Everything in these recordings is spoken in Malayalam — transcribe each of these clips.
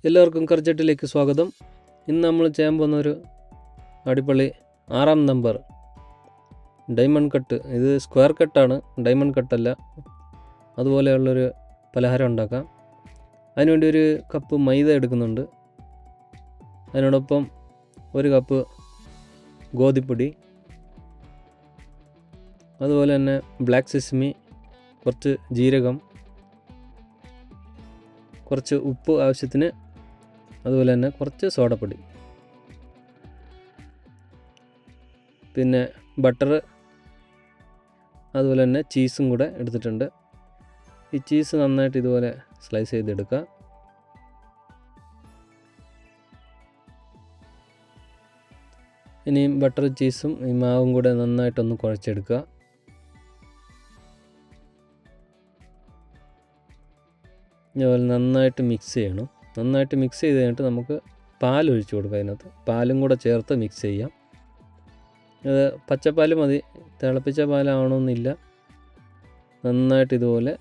എല്ലാവർക്കും കർജറ്റിലേക്ക് സ്വാഗതം. ഇന്ന് നമ്മൾ ചെയ്യാൻ പോകുന്ന ഒരു അടിപൊളി 6-ാം നമ്പർ ഡയമണ്ട് കട്ട്. ഇത് സ്ക്വയർ കട്ടാണ്, ഡയമണ്ട് കട്ടല്ല. അതുപോലെയുള്ളൊരു പലഹാരം ഉണ്ടാക്കാം. അതിനുവേണ്ടി ഒരു കപ്പ് മൈദ എടുക്കുന്നുണ്ട്. അതിനോടൊപ്പം ഒരു കപ്പ് ഗോതമ്പൊടി, അതുപോലെ തന്നെ ബ്ലാക്ക് സെസമി, കുറച്ച് ജീരകം, കുറച്ച് ഉപ്പ് ആവശ്യത്തിന്, അതുപോലെ തന്നെ കുറച്ച് സോഡപ്പൊടി, പിന്നെ ബട്ടർ, അതുപോലെ തന്നെ ചീസും കൂടെ എടുത്തിട്ടുണ്ട്. ഈ ചീസ് നന്നായിട്ട് ഇതുപോലെ സ്ലൈസ് ചെയ്തെടുക്കുക. ഇനിയും ബട്ടർ, ചീസും ഈ മാവും കൂടെ നന്നായിട്ടൊന്ന് കുഴച്ചെടുക്കുക. ഇതുപോലെ നന്നായിട്ട് മിക്സ് ചെയ്യണം. നന്നായിട്ട് മിക്സ് ചെയ്ത് കഴിഞ്ഞിട്ട് നമുക്ക് പാൽ ഒഴിച്ച് കൊടുക്കുക. അതിനകത്ത് പാലും കൂടെ ചേർത്ത് മിക്സ് ചെയ്യാം. അത് പച്ചപ്പാൽ മതി, തിളപ്പിച്ച പാലാവണമെന്നില്ല. നന്നായിട്ട് ഇതുപോലെ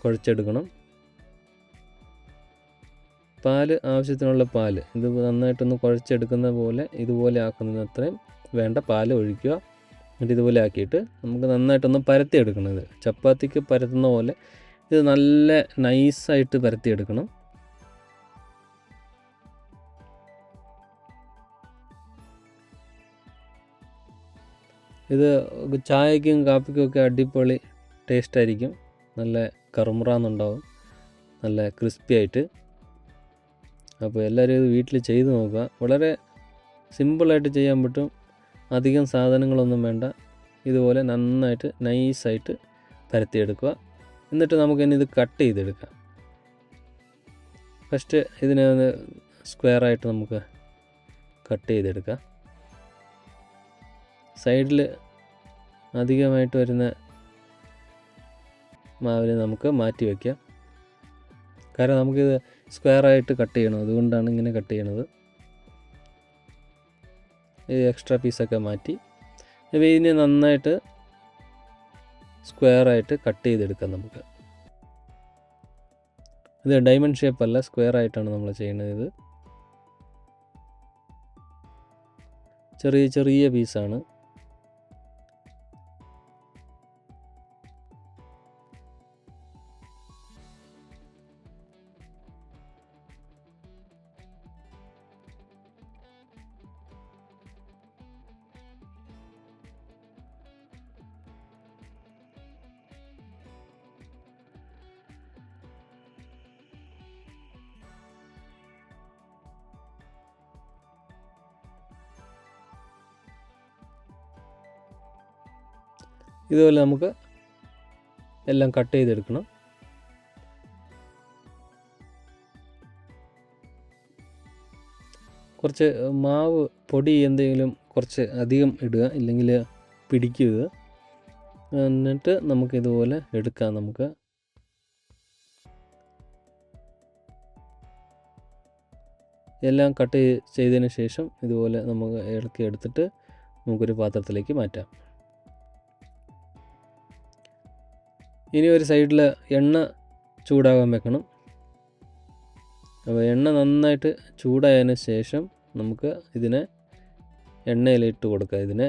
കുഴച്ചെടുക്കണം. പാൽ ആവശ്യത്തിനുള്ള പാൽ ഇത് നന്നായിട്ടൊന്ന് കുഴച്ചെടുക്കുന്ന പോലെ ഇതുപോലെ ആക്കുന്നതിന് അത്രയും വേണ്ട പാൽ ഒഴിക്കുക. എന്നിട്ട് ഇതുപോലെ ആക്കിയിട്ട് നമുക്ക് നന്നായിട്ടൊന്ന് പരത്തിയെടുക്കണം. ഇത് ചപ്പാത്തിക്ക് പരത്തുന്ന പോലെ ഇത് നല്ല നൈസായിട്ട് പരത്തിയെടുക്കണം. ഇത് ചായക്കും കാപ്പിക്കും ഒക്കെ അടിപൊളി ടേസ്റ്റായിരിക്കും. നല്ല കറുമുറാന്നുണ്ടാവും, നല്ല ക്രിസ്പി ആയിട്ട്. അപ്പോൾ എല്ലാവരും ഇത് വീട്ടിൽ ചെയ്ത് നോക്കുക. വളരെ സിമ്പിളായിട്ട് ചെയ്യാൻ പറ്റും. അധികം സാധനങ്ങളൊന്നും വേണ്ട. ഇതുപോലെ നന്നായിട്ട് നൈസായിട്ട് പരത്തിയെടുക്കുക. എന്നിട്ട് നമുക്കിനി ഇത് കട്ട് ചെയ്തെടുക്കാം. ഫസ്റ്റ് ഇതിനെ ഒന്ന് സ്ക്വയറായിട്ട് നമുക്ക് കട്ട് ചെയ്തെടുക്കാം. സൈഡിൽ അധികമായിട്ട് വരുന്ന മാവിനെ നമുക്ക് മാറ്റി വയ്ക്കാം. കാരണം നമുക്കിത് സ്ക്വയറായിട്ട് കട്ട് ചെയ്യണം, അതുകൊണ്ടാണ് ഇങ്ങനെ കട്ട് ചെയ്യണത്. ഈ എക്സ്ട്രാ പീസൊക്കെ മാറ്റി അപ്പോൾ ഇതിനെ നന്നായിട്ട് സ്ക്വയറായിട്ട് കട്ട് ചെയ്തെടുക്കാം നമുക്ക്. ഇത് ഡയമണ്ട് ഷേപ്പല്ല, സ്ക്വയറായിട്ടാണ് നമ്മൾ ചെയ്യുന്നത്. ഇത് ചെറിയ ചെറിയ പീസാണ്. ഇതുപോലെ നമുക്ക് എല്ലാം കട്ട് ചെയ്തെടുക്കണം. കുറച്ച് മാവ് പൊടി എന്തെങ്കിലും കുറച്ച് അധികം ഇടുക, ഇല്ലെങ്കിൽ പിടിക്കുക. എന്നിട്ട് നമുക്കിതുപോലെ എടുക്കാം. നമുക്ക് എല്ലാം കട്ട് ചെയ്തതിന് ശേഷം ഇതുപോലെ നമുക്ക് ഇളക്കി എടുത്തിട്ട് നമുക്കൊരു പാത്രത്തിലേക്ക് മാറ്റാം. ഇനി ഒരു സൈഡിൽ എണ്ണ ചൂടാകാൻ വെക്കണം. അപ്പോൾ എണ്ണ നന്നായിട്ട് ചൂടായതിന് ശേഷം നമുക്ക് ഇതിനെ എണ്ണയിലിട്ട് കൊടുക്കുക. ഇതിനെ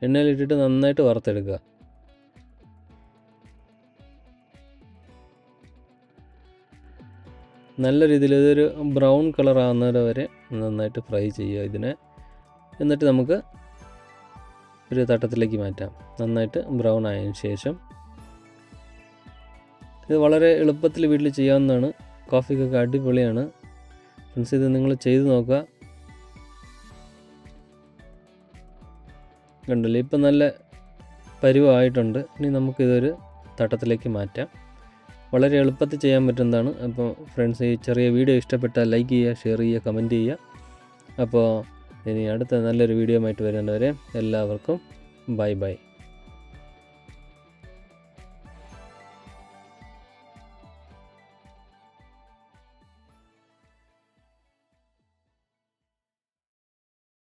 എണ്ണയിലിട്ടിട്ട് നന്നായിട്ട് വറുത്തെടുക്കുക. നല്ല രീതിയിൽ ഇതൊരു ബ്രൗൺ കളർ ആകുന്നത് വരെ നന്നായിട്ട് ഫ്രൈ ചെയ്യുക ഇതിനെ. എന്നിട്ട് നമുക്ക് ഒരു തട്ടത്തിലേക്ക് മാറ്റാം. നന്നായിട്ട് ബ്രൗൺ ആയതിനു ശേഷം ഇത് വളരെ എളുപ്പത്തിൽ വീട്ടിൽ ചെയ്യാവുന്നതാണ്. കോഫിക്കൊക്കെ അടിപൊളിയാണ് ഫ്രണ്ട്സ്. ഇത് നിങ്ങൾ ചെയ്ത് നോക്കുക. കണ്ടല്ലേ, ഇപ്പം നല്ല പരുവമായിട്ടുണ്ട്. ഇനി നമുക്കിതൊരു തട്ടത്തിലേക്ക് മാറ്റാം. വളരെ എളുപ്പത്തിൽ ചെയ്യാൻ പറ്റുന്നതാണ്. അപ്പോൾ ഫ്രണ്ട്സ്, ഈ ചെറിയ വീഡിയോ ഇഷ്ടപ്പെട്ടാൽ ലൈക്ക് ചെയ്യുക, ഷെയർ ചെയ്യുക, കമൻറ്റ് ചെയ്യുക. അപ്പോൾ ഇനി അടുത്ത നല്ലൊരു വീഡിയോ ആയിട്ട് വരുന്നവരെ എല്ലാവർക്കും ബൈ ബൈ.